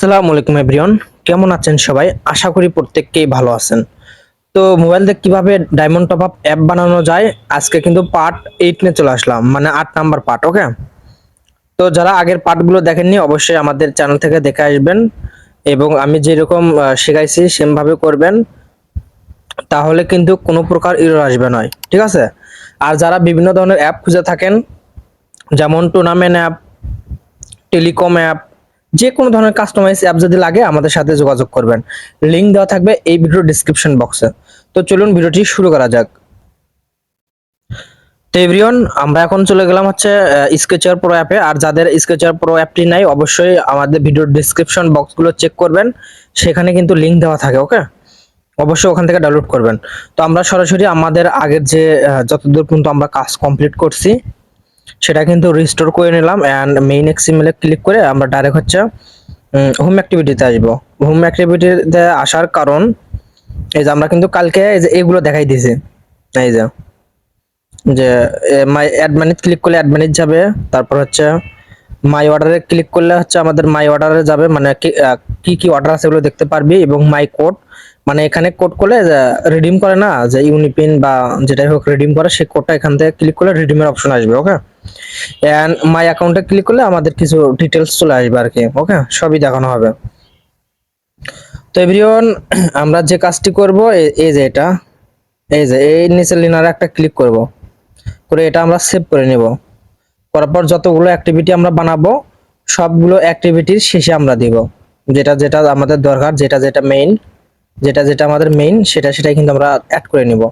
আসসালামু আলাইকুম এভরিওয়ান, কেমন আছেন সবাই? আশা করি প্রত্যেককেই ভালো আছেন। তো মোবাইল দিয়ে কিভাবে ডায়মন্ড টপ আপ অ্যাপ বানানো যায়, আজকে কিন্তু পার্ট 8 নিয়ে চলে আসলাম, মানে 8 নাম্বার পার্ট। ওকে, তো যারা আগের পার্টগুলো দেখেননি অবশ্যই আমাদের চ্যানেল থেকে দেখে আসবেন এবং আমি যেরকম শেখাইছি সেম ভাবে করবেন, তাহলে কিন্তু কোনো প্রকার এরর আসবে না। ঠিক আছে? আর যারা বিভিন্ন ধরনের অ্যাপ খুঁজে থাকেন, যেমন টুর্নামেন্ট অ্যাপ, টেলিকম অ্যাপ, যে কোনো ধরনের কাস্টমাইজ অ্যাপ যদি লাগে আমাদের সাথে যোগাযোগ করবেন। লিংক দেওয়া থাকবে এই ভিডিওর ডেসক্রিপশন বক্সে। তো চলুন ভিডিওটি শুরু করা যাক। তো এভরিওয়ান, আমরা এখন চলে গেলাম হচ্ছে স্কেচার প্রো অ্যাপে। আর যাদের স্কেচার প্রো অ্যাপটি নাই অবশ্যই আমাদের ভিডিওর ডেসক্রিপশন বক্সগুলো চেক করবেন, সেখানে কিন্তু লিংক দেওয়া থাকে। ওকে, অবশ্যই ওখান থেকে ডাউনলোড করবেন। তো আমরা সরাসরি আমাদের আগের যে যতদূর পর্যন্ত আমরা কাজ কমপ্লিট করছি সেটা কিন্তু রিস্টোর করে নিলাম এন্ড মেইন এক্সএমএল এ ক্লিক করে আমরা ডাইরেক্ট হচ্ছে হোম অ্যাক্টিভিটিতে আসবো। হোম অ্যাক্টিভিটিতে আসার কারণ এই যে আমরা কিন্তু কালকে এই যে এগুলো দেখাই দিয়েছি। এই যে যে মাই অ্যাডমিনে ক্লিক করলে অ্যাডমিনে যাবে, তারপর হচ্ছে মাই অর্ডারে ক্লিক করলে হচ্ছে আমাদের মাই অর্ডারে যাবে, মানে কি কি অর্ডার আছে এগুলো দেখতে পারবি, এবং মাই কোড, মানে এখানে কোড করলে রিডিম করে না, যে ইউনিপিন বা যেটাই হোক রিডিম করে, সেই কোডটা এখান থেকে ক্লিক করলে রিডিমের অপশন আসবে। ওকে, এন্ড মাই অ্যাকাউন্টে ক্লিক করলে আমাদের কিছু ডিটেলস চলে আসবে আর কি। ওকে, সবই দেখানো হবে। তো এভরিওয়ান, আমরা যে কাজটি করব এই যে এটা, এই যে এই নিচের লিনারে একটা ক্লিক করব, করে এটা আমরা সেভ করে নেব। করার পর যতগুলো অ্যাক্টিভিটি আমরা বানাবো সবগুলো অ্যাক্টিভিটির শেষে আমরা দিব যেটা যেটা আমাদের দরকার, যেটা যেটা মেইন, যেটা যেটা আমাদের মেইন সেটা সেটাই কিন্তু আমরা অ্যাড করে নিব।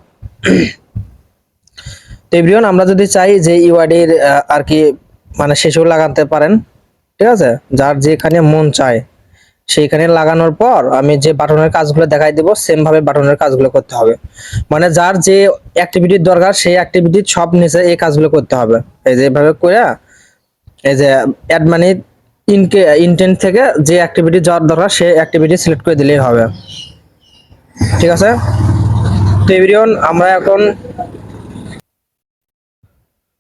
তো এভরিওয়ান, আমরা যদি চাই যে ইউআইডির আর কি মানে শেষেও লাগাতে পারেন। ঠিক আছে, যার যেখানে মন চায় সেইখানে লাগানোর পর আমি যে বাটনের কাজগুলো দেখাই দেব সেম ভাবে বাটনের কাজগুলো করতে হবে। মানে যার যে অ্যাক্টিভিটির দরকার সেই অ্যাক্টিভিটির সব নিচে এই কাজগুলো করতে হবে। এই যে এভাবে করে এই যে অ্যাড মানে ইনটেন্ট থেকে যে অ্যাক্টিভিটি যাওয়ার দরকার সেই অ্যাক্টিভিটি সিলেক্ট করে দিলেই হবে। ঠিক আছে? তো এভরিওয়ান, আমরা এখন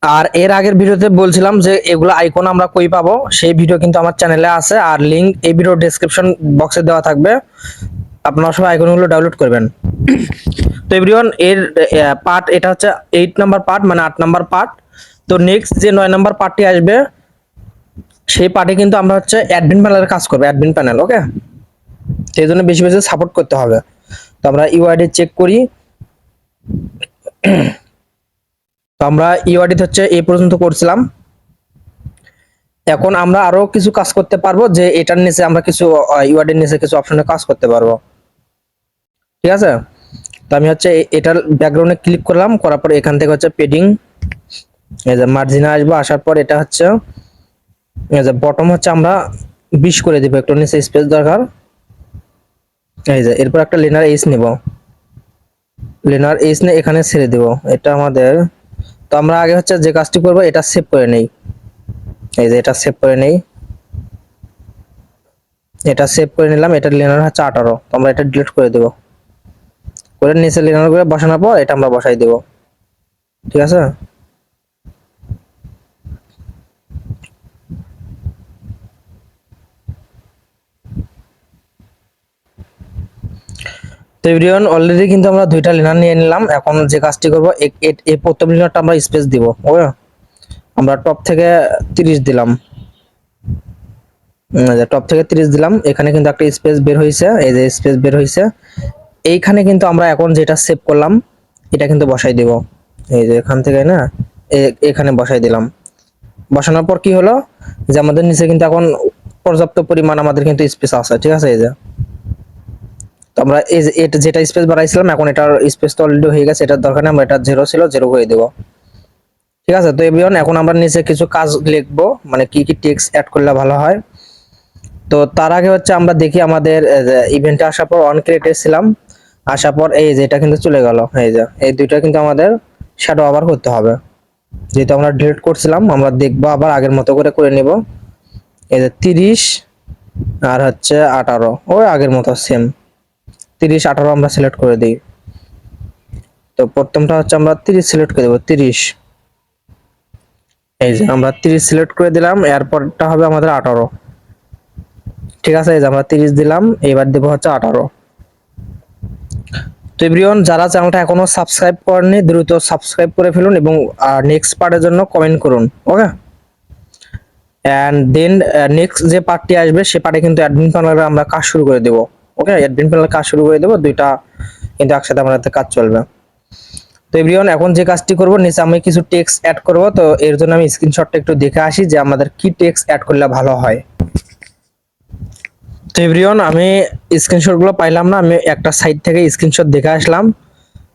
আর এর আগের ভিডিওতে বলছিলাম যে এগুলো আইকন আমরা কই পাবো, সেই ভিডিও কিন্তু আমার চ্যানেলে আছে, আর লিংক এই ভিডিওর ডেসক্রিপশন বক্সে দেওয়া থাকবে। আপনারা সবাই আইকনগুলো ডাউনলোড করবেন। তো এভরিওয়ান, এর পার্ট এটা হচ্ছে 8 নাম্বার পার্ট, মানে 8 নাম্বার পার্ট। তো নেক্সট যে 9 নাম্বার পার্টটি আসবে সেই পার্টে কিন্তু আমরা হচ্ছে অ্যাডমিন প্যানেলের কাজ করব, অ্যাডমিন প্যানেল। ওকে, সেই জন্য বেশি বেশি সাপোর্ট করতে হবে। তো আমরা ইউআইডি চেক করি। তো আমরা ইউআইডি হচ্ছে এই পর্যন্ত করছিলাম। এখন আমরা আরো কিছু কাজ করতে পারবো, যে এটার নিচে আমরা কিছু ইউআইডির নিচে কিছু অপশনে কাজ করতে পারবো। ঠিক আছে? তো আমি হচ্ছে এটার ব্যাকগ্রাউন্ডে ক্লিক করলাম, করার পর এখান থেকে হচ্ছে পেডিং, এই যে মার্জিনে আসবো। আসার পর এটা হচ্ছে এই যে বটম হচ্ছে আমরা 20 করে দিব, একটু নিচে স্পেস দরকার। এই যে এরপর একটা লিনার এইচ নিব, লিনার এইচ নিয়ে এখানে ছেড়ে দিব এটা আমাদের। তো আমরা আগে হচ্ছে যে কাজটি করব এটা সেভ করে নেই। এই যে এটা সেভ করে নেই, এটা সেভ করে নিলাম। এটা লিনার হচ্ছে 18, তো আমরা এটা ডিলিট করে দেব। করে নিচে লিনার করে বসানোর পর এটা আমরা বসাই দেব। ঠিক আছে? তো এভরিওয়ান, অলরেডি কিন্তু আমরা দুইটা লিনার নিয়ে নিলাম। এখন যে কাজটি করব এই প্রথম লিনারটা আমরা স্পেস দিব। ওকে, আমরা টপ থেকে 30 দিলাম। টপ থেকে 30 দিলাম, এখানে কিন্তু একটা স্পেস বের হয়েছে। এই যে স্পেস বের হয়েছে, এইখানে কিন্তু আমরা এখন যেটা সেভ করলাম এটা কিন্তু বসাই দিব। এই যে এখান থেকে না এখানে বসাই দিলাম। বসানোর পর কি হলো, যে আমাদের নিচে কিন্তু এখন পর্যাপ্ত পরিমাণ আমাদের কিন্তু স্পেস আছে। ঠিক আছে? এই যে তো আমরা এই যে এটা যেটা স্পেস বাড়াইছিলাম এখন এটার স্পেস তো অলরেডি হয়ে গেছে, এটার দরকার নেই, আমরা এটা 0 ছিল 0 করে দেব। ঠিক আছে? তো এভরিওয়ান, এখন আমরা নিচে কিছু কাজ লিখবো, মানে কি কি টেক্সট অ্যাড করলে ভালো হয়। তো তার আগে হচ্ছে আমরা দেখি আমাদের ইভেন্টে আসার পর অন ক্রিয়েটে ছিলাম, আসার পর এই যে এটা কিন্তু চলে গেল। এই যে এই দুইটা কিন্তু আমাদের শ্যাডো আবার করতে হবে, যেহেতু আমরা ডিলিট করছিলাম। আমরা দেখবো আবার আগের মতো করে করে নেব। এই যে 30 আর হচ্ছে 18, ওই আগের মতো সেম 30 18 আমরা সিলেক্ট করে দিই। তো প্রথমটা হচ্ছে আমরা 30 সিলেক্ট করে দেব, 30। এই যে আমরা 30 সিলেক্ট করে দিলাম, এরপরটা হবে আমাদের 18। ঠিক আছে, এই যে আমরা 30 দিলাম, এবার দেবো হচ্ছে 18। তো এভরিওয়ান, যারা চ্যানেলটা এখনো সাবস্ক্রাইব করেননি দ্রুত সাবস্ক্রাইব করে ফেলুন এবং নেক্সট পার্টের জন্য কমেন্ট করুন। ওকে, এন্ড দেন নেক্সট যে পার্টটি আসবে সে পার্টে কিন্তু অ্যাডমিন প্যানেলে আমরা কাজ শুরু করে দেবো। ওকে, অ্যাডমিন প্যানেলে কাজ শুরু করে দেবো, দুইটা কিন্তু একসাথে আমাদের কাজ চলবে। তো এভরিওয়ান, এখন যে কাজটি করব, নিচে আমি কিছু টেক্সট অ্যাড করব। তো এর জন্য আমি স্ক্রিনশটটা একটু দেখে আসি যে আমাদের কি টেক্সট অ্যাড করলে ভালো হয়। তো এভরিওয়ান, আমি স্ক্রিনশট গুলো পাইলাম না, আমি একটা সাইট থেকে স্ক্রিনশট দেখে আসলাম।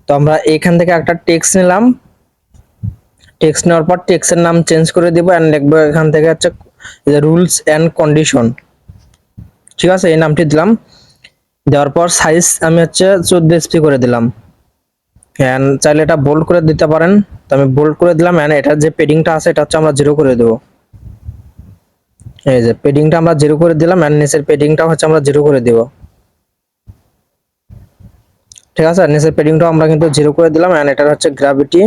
তো আমরা এখান থেকে একটা টেক্সট নিলাম, টেক্সট নেওয়ার পর টেক্সটের নাম চেঞ্জ করে দিব এন্ড লিখবো এখান থেকে হচ্ছে রুলস এন্ড কন্ডিশন। ঠিক আছে, এই নামটি দিলাম। দেওয়ার পর সাইজ আমি হচ্ছে 14 এসপি করে দিলাম, এন্ড চাইলে এটা বোল্ড করে দিতে পারেন। তো আমি বোল্ড করে দিলাম, এন্ড এটার যে পেডিংটা আছে এটা হচ্ছে আমরা 0 করে দেবো। এই যে পেডিংটা আমরা 0 করে দিলাম, এন্ড নিচের পেডিংটা হচ্ছে আমরা 0 করে দিব। ঠিক আছে, নিচের পেডিংটা আমরা কিন্তু 0 করে দিলাম, এন্ড এটার হচ্ছে গ্র্যাভিটি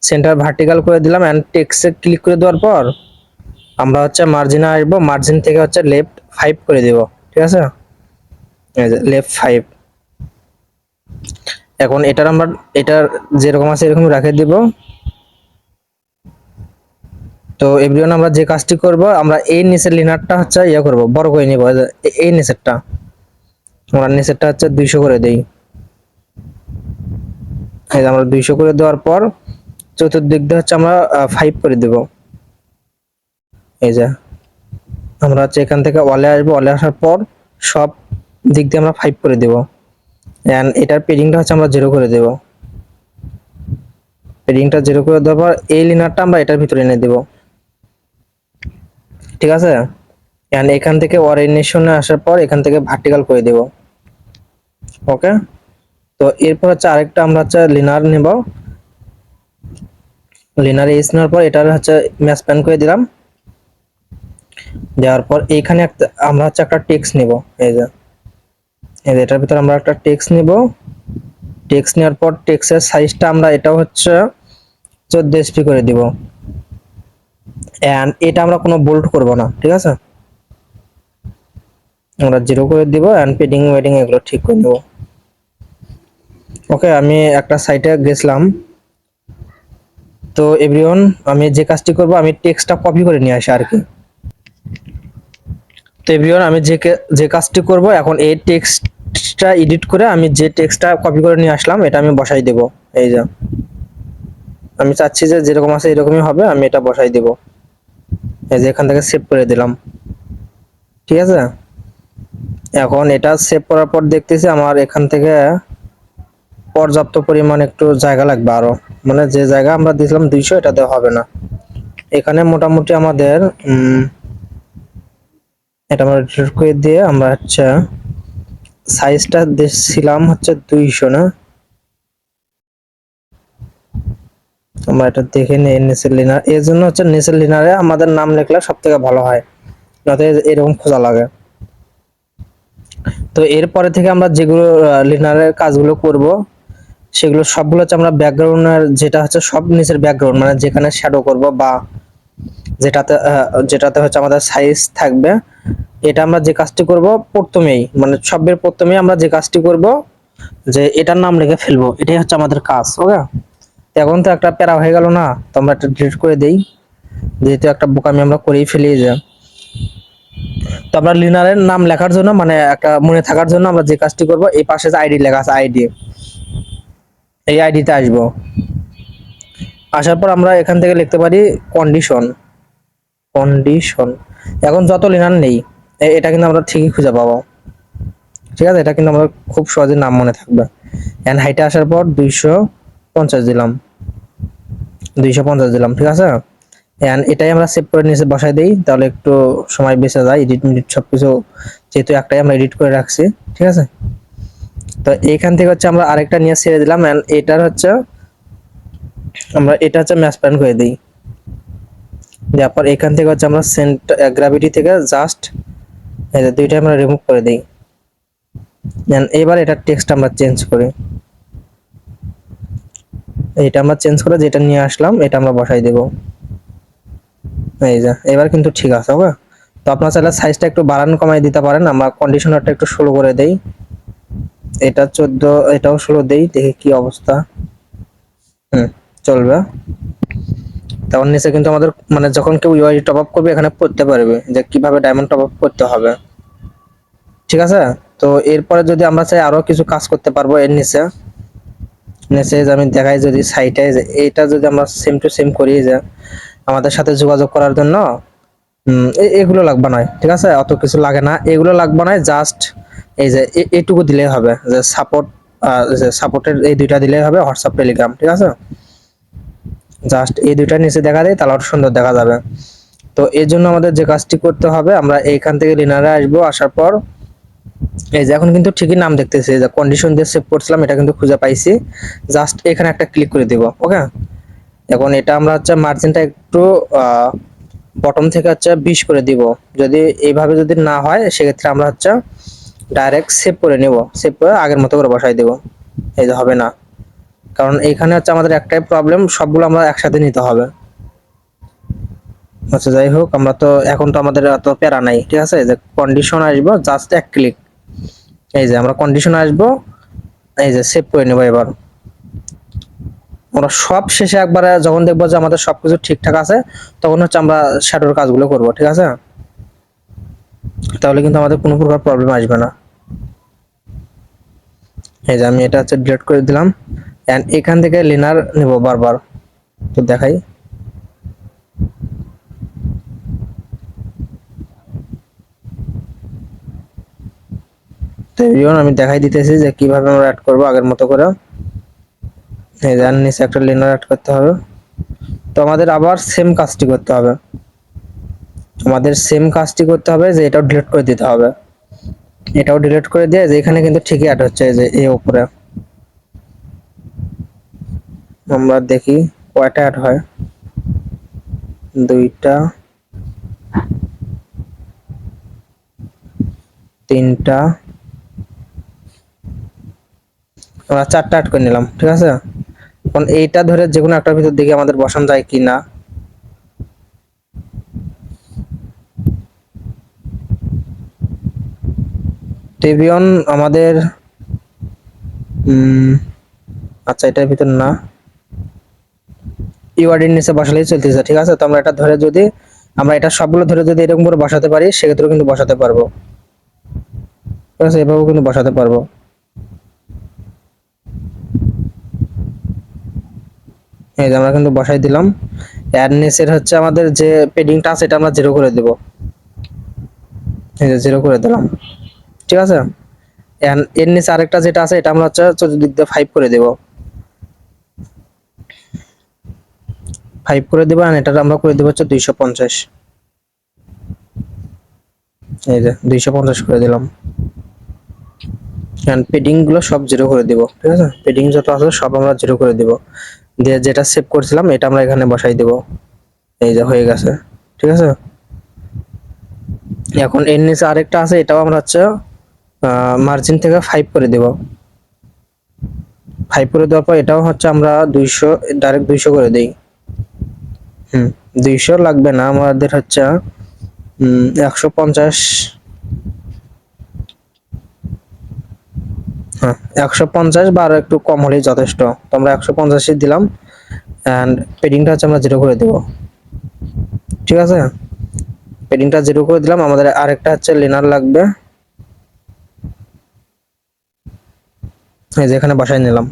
সেন্টার ভার্টিক্যাল করে দিলাম, এন্ড টেক্সটে ক্লিক করে দেওয়ার পর আমরা হচ্ছে মার্জিনে আসবো, মার্জিন থেকে হচ্ছে লেফট 5 করে দিব। ঠিক আছে, এই যে লেফট 5। এখন এটার আমরা এটার যেরকম আছে এরকম রেখে দিব। তো এভরিওয়ান, আমরা যে কাজটি করব, আমরা এই নিচের লিনারটা হচ্ছে ইয়া করব, বড় করে নিব। এই নিচেরটা আমরা নিচেরটা হচ্ছে 200 করে দেই। এই যে আমরা 200 করে দেওয়ার পর চতুর্দিক দিয়ে হচ্ছে আমরা 5 করে দেব। এই যে আমরা হচ্ছে এখান থেকে ওয়ালে আসবো, ওয়ালে আসার পর সব দিক দিয়ে আমরা 5 করে দেব, এন্ড এটার পেডিংটা হচ্ছে আমরা 0 করে দেব। পেডিংটা 0 করে দেওয়ার পর এই লিনারটা আমরা এটার ভিতরে এনে দেব। ঠিক আছে, এন্ড এখান থেকে ওরিয়েন্টেশনে আসার পর এখান থেকে ভার্টিক্যাল করে দেব। ওকে, তো এরপর হচ্ছে আরেকটা আমরা হচ্ছে লিনার নেব, লিনার এস নেওয়ার পর এটার হচ্ছে ম্যাচ প্যান করে দিলাম। দেওয়ার পর এইখানে একটা আমরা হচ্ছে একটা টেক্সট নেব। এই যে এটার ভিতর আমরা একটা টেক্সট নেব। টেক্সট নেওয়ার পর টেক্সটের সাইজটা আমরা এটা হচ্ছে 14 এসপি করে দিব, এন্ড এটা আমরা কোনো বোল্ড করব না। ঠিক আছে, আমরা 0 করে দিব, এন্ড পেডিং ওয়েডিং এগুলো ঠিক করে দেব। ওকে, আমি একটা সাইটে গেছিলাম। তো এভরিওয়ান, আমি যে কাজটি করব, আমি টেক্সটটা কপি করে নিয়ে আসি আর কি। তো এভরিওয়ান, আমি যে কাজটি করব, এখন এই টেক্সটটা এডিট করে আমি যে টেক্সটটা কপি করে নিয়ে আসলাম এটা আমি বসাই দেব। এই যে আমি চাচ্ছি যে যেরকম আছে এরকমই হবে, আমি এটা বসাই দেব। এই যে এখান থেকে সেভ করে দিলাম। ঠিক আছে, এখন এটা সেভ করার পর দেখতেছি আমার এখান থেকে পর্যাপ্ত পরিমাণ একটু জায়গা লাগবে আরো, মানে যে জায়গা আমরা দিয়েছিলাম 200 এটাতে হবে না। এখানে মোটামুটি আমাদের এটা আমরা ডিলিট করে দিয়ে আমরা হচ্ছে সাইজটা দিয়েছিলাম হচ্ছে 200 না, আমরা এটা দেখে নিই। নিচের লিনার এর জন্য হচ্ছে নিচের লিনারে আমাদের নাম লিখলে সব থেকে ভালো হয়, যাতে এরকম খোঁজা লাগে। তো এরপরে থেকে আমরা যেগুলো লিনারের কাজগুলো করব সেগুলো সবগুলো হচ্ছে আমরা ব্যাকগ্রাউন্ডের যেটা হচ্ছে সব নিচের ব্যাকগ্রাউন্ড, মানে যেখানে শ্যাডো করব বা যেটাতে হচ্ছে আমাদের সাইজ থাকবে, এটা আমরা যে কাজটি করব প্রথমেই, মানে সবের প্রথমেই আমরা যে কাজটি করব যে এটার নাম লিখে ফেলবো, এটাই হচ্ছে আমাদের কাজ। ওকে, এখন তো একটা প্যারা হয়ে গেল না, তো আমরা এটা ডিলিট করে দেই, যেহেতু একটা বোকামি আমরা করেই ফেলি। যে তো আমরা লিনারের নাম লেখার জন্য, মানে একটা মনে থাকার জন্য আমরা যে কাজটি করব, এই পাশে যে আইডি লেখা আছে আইডি, এই আইডিতে আসবো। আসার পর আমরা এখান থেকে লিখতে পারি কন্ডিশন। কন্ডিশন এখন যত লিনার নেই এটা কিন্তু আমরা ঠিকই খুঁজে পাবো। ঠিক আছে, এটা কিন্তু আমরা খুব সহজে নাম মনে থাকবে। এন্ড হাইটে আসার পর 250 দিলাম, 250 দিলাম। ঠিক আছে, এন্ড এটাই আমরা সেভ করে নিচে বসাই দেই, তাহলে একটু সময় বেঁচে যায়। এডিট মিডিট সবকিছু যেহেতু একটাই আমরা এডিট করে রাখছি। ঠিক আছে, তো এইখান থেকে হচ্ছে আমরা আরেকটা নিয়ে ছেড়ে দিলাম, এন্ড এটার হচ্ছে আমরা এটা হচ্ছে ম্যাচ প্যান করে দিই। দেওয়ার পর এখান থেকে হচ্ছে আমরা সেন্টার গ্র্যাভিটি থেকে জাস্ট এই যে দুইটা আমরা রিমুভ করে দিই। এবার এটার টেক্সট আমরা চেঞ্জ করি, এটা আমরা চেঞ্জ করে যেটা নিয়ে আসলাম এটা আমরা বসাই দেব। এই যে এবার কিন্তু ঠিক আছে। ওকে, তো আপনারা চাইলে সাইজটা একটু বাড়ানো কমাই দিতে পারেন। আমরা কন্ডিশনারটা একটু 16 করে দেই, এটা 14, এটাও 16 দেই, দেখি কি অবস্থা। চলবে। তখন নিচে কিন্তু আমাদের মানে যখন কেউ ইউআই টপ আপ করবে এখানে পড়তে পারবে যে কিভাবে ডায়মন্ড টপ আপ করতে হবে, ঠিক আছে। তো এরপরে যদি আমরা চাই আরো কিছু কাজ করতে পারবো এর নিচে। নিচে যে আমি দেখাই, যদি সাইটে যে এটা যদি আমরা সেম টু সেম করি, যে আমাদের সাথে যোগাযোগ করার জন্য এগুলো লাগবে না, ঠিক আছে, অত কিছু লাগে না, এগুলো লাগবে না, জাস্ট এই যে এইটুকু দিলেই হবে, যে সাপোর্ট, যে সাপোর্টের এই দুইটা দিলেই হবে, হোয়াটসঅ্যাপ টেলিগ্রাম, ঠিক আছে। জাস্ট এই দুইটা নিচে দেখা দেয় তাহলে আরো সুন্দর দেখা যাবে। তো এর জন্য আমাদের যে কাজটি করতে হবে, আমরা এইখান থেকে লিনারে আসবো, আসার পর এই যে এখন কিন্তু ঠিকই নাম দেখতেছি, যে কন্ডিশন দিয়ে সেভ করছিলাম এটা কিন্তু খুঁজে পাইছি, জাস্ট এখানে একটা ক্লিক করে দিব, ওকে। এখন এটা আমরা হচ্ছে মার্জিনটা একটু বটম থেকে হচ্ছে 20 করে দিব। যদি এইভাবে যদি না হয় সেক্ষেত্রে আমরা হচ্ছে ডাইরেক্ট সেভ করে নিব, সেভ করে আগের মতো করে বসাই দেব। এই যে হবে না, কারণ এইখানে হচ্ছে আমাদের একটাই প্রবলেম, সবগুলো আমরা একসাথে নিতে হবে। আচ্ছা যাই হোক, আমরা তো এখন তো আমাদের এত প্যারা নাই, ঠিক আছে। যে কন্ডিশন আসবো, জাস্ট এক ক্লিক, এই যে আমরা কন্ডিশন আসবো, এই যে সেভ করে নেব। এবার আমরা সব শেষে একবারে যখন দেখবো যে আমাদের সবকিছু ঠিকঠাক আছে, তখন হচ্ছে আমরা শ্যাডোর কাজগুলো করব, ঠিক আছে। তাহলে কিন্তু আমাদের কোনো প্রকার প্রবলেম আসবে না। এই যে আমি এটা হচ্ছে ডিলিট করে দিলাম, এন্ড এখান থেকে লিনার নেব বারবার। তো দেখাই, তো আমি দেখাই দিতেছি যে কিভাবে আমরা অ্যাড করব আগের মতো করে। এই যে নিচে একটা লিনার অ্যাড করতে হবে। তো আমাদের আবার সেম কাজটি করতে হবে, যে এটাও ডিলিট করে দিতে হবে। এটাও ডিলিট করে দিয়ে যে এখানে কিন্তু ঠিকই অ্যাড হচ্ছে, যে এই উপরে আমরা দেখি কয়টা অ্যাড হয়, দুইটা, তিনটা, আমরা চারটা অ্যাড করে নিলাম, ঠিক আছে। এখন এইটা ধরে যে কোনো একটার ভিতর দেখি আমাদের বসানো যায় কি না। টেবিয়ন আমাদের আচ্ছা এটার ভিতর না, ইউআরডির নিচে বসালেই চলতেছে, ঠিক আছে। তো আমরা এটা ধরে যদি আমরা এটা সবগুলো ধরে যদি এরকম করে বসাতে পারি সেক্ষেত্রেও কিন্তু বসাতে পারবো, ঠিক আছে, এভাবেও কিন্তু বসাতে পারবো। এই যে আমরা কিন্তু বসাই দিলাম। এর নিচের হচ্ছে আমাদের যে পেডিংটা আছে এটা আমরা 0 করে দেব, এই যে 0 করে দিলাম, ঠিক আছে। এর নিচে আরেকটা যেটা আছে এটা আমরা হচ্ছে চতুর্দিক দিয়ে 5 করে দেব, 5 করে দেব। আর এটা আমরা করে দেব হচ্ছে 250, এই যে 250 করে দিলাম। এন্ড পেডিং গুলো সব 0 করে দিব, ঠিক আছে। পেডিং যত আছে সব আমরা 0 করে দিব, দিয়ে যেটা সেভ করছিলাম এটা আমরা এখানে বসাই দেব। এই যে হয়ে গেছে, ঠিক আছে। এখন এর নিচে আরেকটা আছে, এটাও আমরা হচ্ছে মার্জিন থেকে 5 করে দেব। 5 করে দেওয়ার পর এটাও হচ্ছে আমরা 200, ডাইরেক্ট 200 করে দেই। 200 লাগবে না, আমাদের হচ্ছে 150, হ্যাঁ 150 বা আরো একটু কম হলেই যথেষ্ট। তো আমরা 150 দিলাম, এন্ড পেডিংটা হচ্ছে আমরা 0 করে দেব, ঠিক আছে। পেডিংটা 0 করে দিলাম। আমাদের আরেকটা হচ্ছে লিনার লাগবে, এই যে এখানে বসাই নিলাম।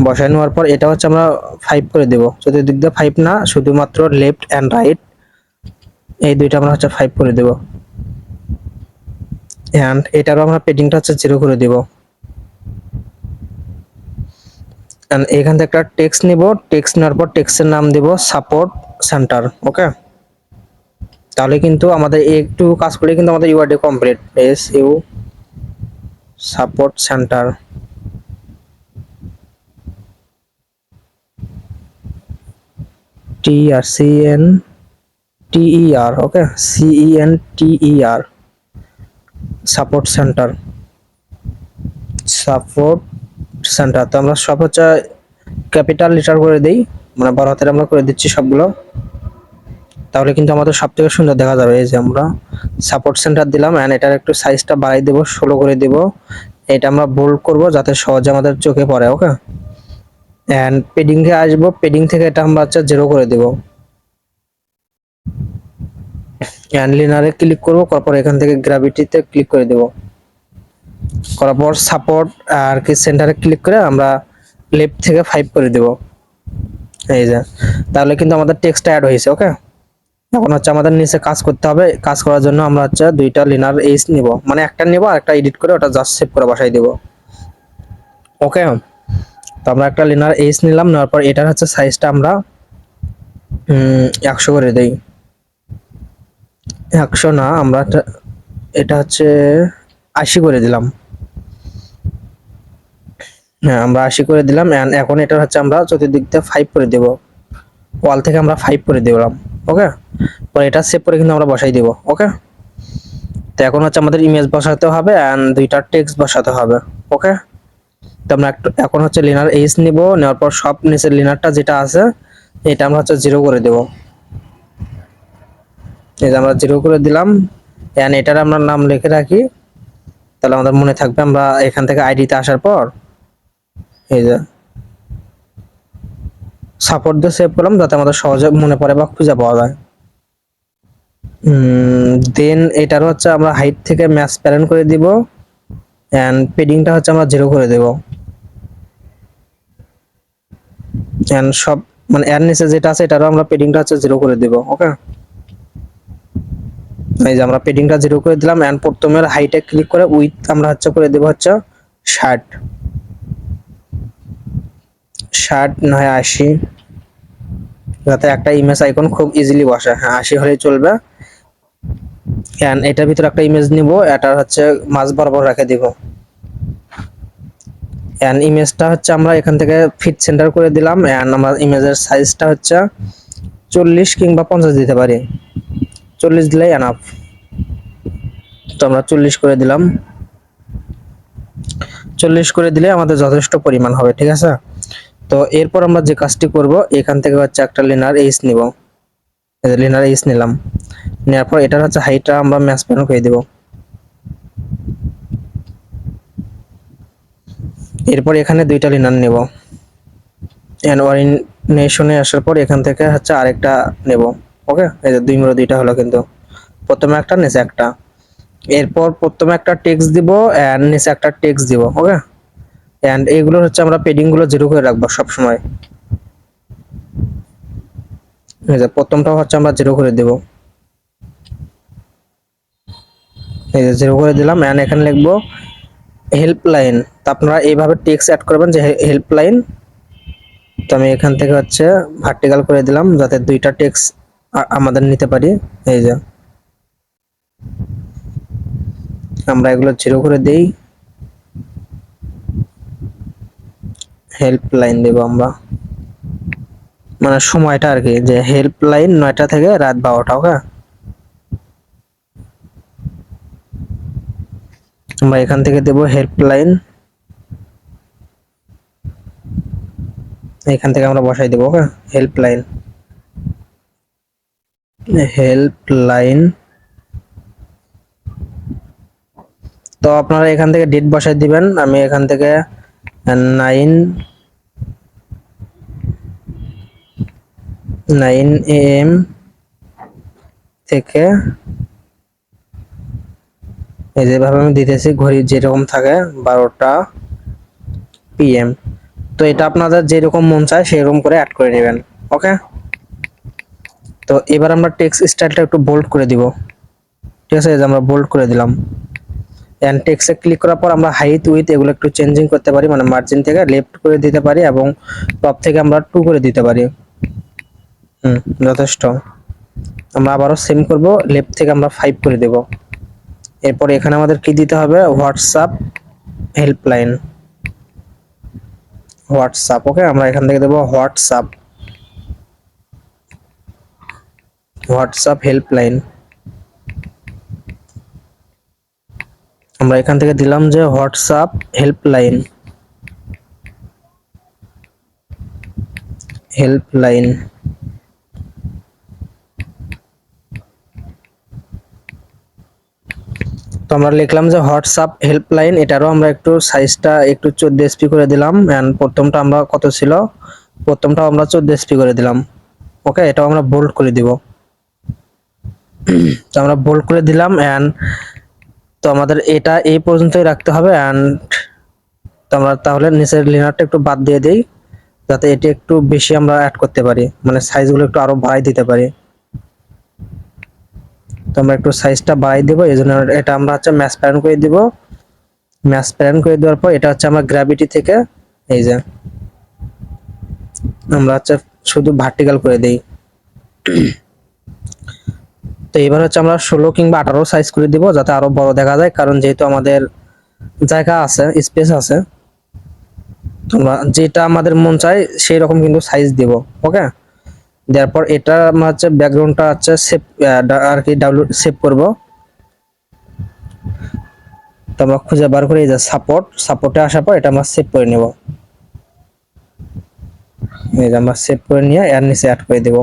বসাই নেওয়ার পর এটা হচ্ছে আমরা 5 করে দেব, যদি দিক দিয়ে 5 না, শুধুমাত্র লেফট এন্ড রাইট এই দুইটা আমরা হচ্ছে 5 করে দেব। এন্ড এটারও আমরা পেডিংটা হচ্ছে 0 করে দেব। এন্ড এখান থেকে একটা টেক্সট নিব, টেক্সট নেওয়ার পর টেক্সটের নাম দেব সাপোর্ট সেন্টার, ওকে। তাহলে কিন্তু আমাদের একটু কাজ করলে কিন্তু আমাদের ইউআরডি complete. U support centre, TRCENTER, okay, CENTER, support centre, support centre. তো আমরা সব হচ্ছে ক্যাপিটাল লেটার করে দেই, মানে বড় হাতের আমরা করে দিচ্ছি সবগুলো। তাহলে কিন্তু আমাদের সব থেকে সুন্দর দেখা যাবে। এই যে আমরা সাপোর্ট সেন্টার দিলাম এন্ড এটার একটু সাইজটা বাড়াই দেব, 16 করে দেব। এটা আমরা বোল্ড করব যাতে সহজে আমাদের চোখে পড়ে। ওকে, এন্ড পেডিং এ আসবো, পেডিং থেকে এটা আমরা 0 করে দেব। এন্ড লিনারে ক্লিক করব, তারপর এখান থেকে গ্র্যাভিটিতে ক্লিক করে দেব। করার পর সাপোর্ট আর কি সেন্টারে ক্লিক করে আমরা লেফট থেকে 5 করে দেব। এই যে, তাহলে কিন্তু আমাদের টেক্সট অ্যাড হয়েছে। ওকে, এখন হচ্ছে আমাদের নিচে কাজ করতে হবে। কাজ করার জন্য আমরা হচ্ছে দুইটা লিনার এইচ নিব, মানে একটা নিব আর একটা এডিট করে ওটা জাস্ট সেভ করে বসাই দেব। ওকে, তো আমরা একটা লিনার এইচ নিলাম, নেওয়ার পর এটার হচ্ছে সাইজটা আমরা 100 করে দেই। 100 না, আমরা এটা হচ্ছে 80 করে দিলাম। হ্যাঁ, আমরা 80 করে দিলাম। এখন এটা হচ্ছে আমরা চতুর্দিক দিয়ে 5 করে দেব, ওয়াল থেকে আমরা 5 করে দিলাম। ওকে, পরে এটা সেভ করে কিন্তু আমরা বসাই দেব। ওকে, তো এখন হচ্ছে আমাদের ইমেজ বসাতে হবে এন্ড দুইটা টেক্সট বসাতে হবে। ওকে, তো আমরা এখন হচ্ছে লিনার এইচ নিব, নেওয়ার পর সব নিচের লিনারটা যেটা আছে এটা আমরা হচ্ছে 0 করে দেব। এই যে আমরা 0 করে দিলাম এন্ড এটার আমরা নাম লিখে রাখি, তাহলে আমাদের মনে থাকবে। আমরা এখান থেকে আইডিতে আসার পর এই যে সাপোর্ট দিয়ে সেভ করলাম যাতে আমাদের সহজে মনে পড়ে বা খুঁজে পাওয়া যায়। দেন এটার হচ্ছে আমরা হাইট থেকে ম্যাচ প্যারেন্ট করে দিব এন্ড পেডিংটা হচ্ছে আমরা 0 করে দেব। এন্ড সব মানে এর নিচে যেটা আছে এটারও আমরা পেডিংটা হচ্ছে 0 করে দেব। ওকে, এই যে আমরা পেডিংটা 0 করে দিলাম এন্ড প্রথমের হাইটে ক্লিক করে উইথ আমরা হচ্ছে করে দেব হচ্ছে 60, 60 নয় 80, যাতে একটা ইমেজ আইকন খুব ইজিলি বসে। হ্যাঁ, 80 হলেই চলবে। এন্ড এটার ভিতরে একটা ইমেজ নিব, এটা হচ্ছে মাঝ বরাবর রেখে দিব। এন্ড ইমেজটা হচ্ছে আমরা এখান থেকে ফিট সেন্টার করে দিলাম এন্ড আমরা ইমেজের সাইজটা হচ্ছে 40 কিংবা 50 দিতে পারি। 40 দিলেই এনাফ। তো আমরা 40 করে দিলাম। 40 করে দিলে আমাদের যথেষ্ট পরিমাণ হবে। ঠিক আছে, তো এরপর আমরা যে কাজটি করব, এখান থেকে হচ্ছে একটা লিনার এইচ নিব। লিনার এইচ নিলাম, নেওয়ার পর এটার হচ্ছে হাইটটা আমরা ম্যাচ প্যানেল করে দেব। এরপর এখানে দুইটা লিনার নেব এন্ড অরিজিনেশনে আসার পর এখান থেকে হচ্ছে আরেকটা নেব। ওকে, এই যে দুই মুড়ো দুইটা হলো, কিন্তু প্রথমে একটা নিচে একটা। এরপর প্রথমে একটা টেক্সট দিব এন্ড নিচে একটা টেক্সট দিব। ওকে, এন্ড এইগুলো হচ্ছে আমরা পেডিং গুলো 0 করে রাখবো সব সময়। এই যে প্রথমটা হচ্ছে আমরা 0 করে দেব। এই যে 0 করে দিলাম এন্ড এখানে লিখবো হেল্পলাইন। তো আপনারা এইভাবে টেক্সট অ্যাড করবেন যে হেল্পলাইন। তো আমি এখান থেকে হচ্ছে ভার্টিক্যাল করে দিলাম যাতে দুইটা টেক্সট আমাদের নিতে পারি। এই যে আমরা এগুলো 0 করে দেই, হেল্পলাইন দেব আমরা, মানে সময়টা আর কি, যে হেল্পলাইন 9টা থেকে রাত 12টা। ওকে, আমরা এখান থেকে দেব হেল্পলাইন, এখান থেকে আমরা বসাই দেব। ওকে, হেল্পলাইন, হেল্পলাইন। তো আপনারা এখান থেকে ডেট বসাই দিবেন। আমি এখান থেকে 9 AM থেকে, এই যেভাবে আমি দিতেছি ঘড়ি যেরকম থাকে 12টা PM। তো এটা আপনাদের যেরকম মন চায় সেরকম করে অ্যাড করে নেবেন। ওকে, তো এবার আমরা টেক্সট স্টাইলটা একটু বোল্ড করে দিব। ঠিক আছে, এই যে আমরা বোল্ড করে দিলাম এন্ড টেক্সটে ক্লিক করার পর আমরা হাইট উইথ এগুলো একটু চেঞ্জিং করতে পারি, মানে মার্জিন থেকে লেফট করে দিতে পারি এবং টপ থেকে আমরা 2 করে দিতে পারি। যথেষ্ট। আমরা আবারও সেম করব, লেফট থেকে আমরা 5 করে দেব। এরপর এখানে আমাদের কি দিতে হবে, হোয়াটসঅ্যাপ হেল্পলাইন, হোয়াটসঅ্যাপ। ওকে, আমরা এখান থেকে দেব হোয়াটসঅ্যাপ, হোয়াটসঅ্যাপ হেল্পলাইন। আমরা এখান থেকে দিলাম যে হোয়াটসঅ্যাপ হেল্পলাইন, হেল্পলাইন। তো আমরা লিখলাম যে হোয়াটসঅ্যাপ হেল্পলাইন, এটারও আমরা একটু সাইজটা একটু 14 এসপি করে দিলাম। এন্ড প্রথমটা আমরা কত ছিল, প্রথমটা আমরা 14 এসপি করে দিলাম। ওকে, এটাও আমরা বোল্ড করে দিব। তো আমরা বোল্ড করে দিলাম। এন্ড তো আমাদের এটা এই পর্যন্তই রাখতে হবে। এন্ড তো আমরা তাহলে নিচের লিনারটা একটু বাদ দিয়ে দেই, যাতে এটি একটু বেশি আমরা অ্যাড করতে পারি, মানে সাইজগুলো একটু আরো বাড়াই দিতে পারি। তো আমরা একটু সাইজটা বাড়াই দিব, এই জন্য এটা আমরা হচ্ছে ম্যাচ প্যারেন্ট করে দিব। ম্যাচ প্যারেন্ট করে দেওয়ার পর এটা হচ্ছে আমরা গ্র্যাভিটি থেকে এই যে আমরা হচ্ছে শুধু ভার্টিক্যাল করে দেই। তো এবার হচ্ছে আমরা 16 কিংবা 18 সাইজ করে দিব, যাতে আরো বড় দেখা যায়, কারণ যেহেতু আমাদের জায়গা আছে, স্পেস আছে, তোমরা যেটা আমাদের মন চায় সেই রকম কিন্তু সাইজ দিব। ওকে, দেওয়ার পর এটা আমরা হচ্ছে ব্যাকগ্রাউন্ডটা হচ্ছে সেভ আর কি ডাউনলোড সেভ করব। তো আমরা খুঁজে বার করে এই যে সাপোর্টে আসার পর এটা আমরা সেভ করে নেব। এই যে আমরা সেভ করে নিয়ে এর নিচে অ্যাড করে দেব।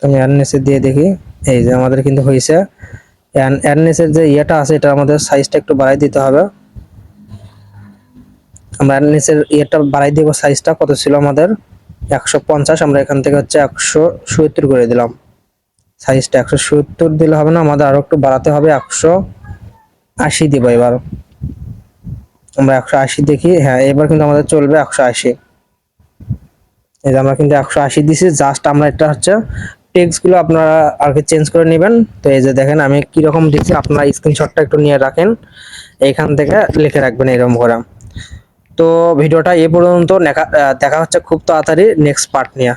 আমি এর নিচে দিয়ে দেখি, এই যে আমাদের কিন্তু হয়েছে। এর নিচের যে ইয়েটা আছে এটা আমাদের সাইজটা একটু বাড়াই দিতে হবে। আমরা এর নিচের ইয়েটা বাড়াই দিব, সাইজটা কত ছিল আমাদের 150, আমরা এখান থেকে হচ্ছে 170 করে দিলাম। সাইজটা 170 দিলে হবে না, আমাদের আরো একটু বাড়াতে হবে, 180 দিব। এবার আমরা 180 দেখি, হ্যাঁ এবার কিন্তু আমাদের চলবে 180। এই যে আমরা কিন্তু 180 দিছি। জাস্ট আমরা এটা হচ্ছে টেক্সট গুলো আপনারা আর কি চেঞ্জ করে নেবেন। তো এই যে দেখেন আমি কি রকম দিছি, আপনারা স্ক্রিনশটটা একটু নিয়ে রাখেন, এইখান থেকে লিখে রাখবেন এরকম করে। তো ভিডিওটা এই পর্যন্ত, দেখা হচ্ছে খুব তাড়াতাড়ি নেক্সট পার্ট নিয়ে।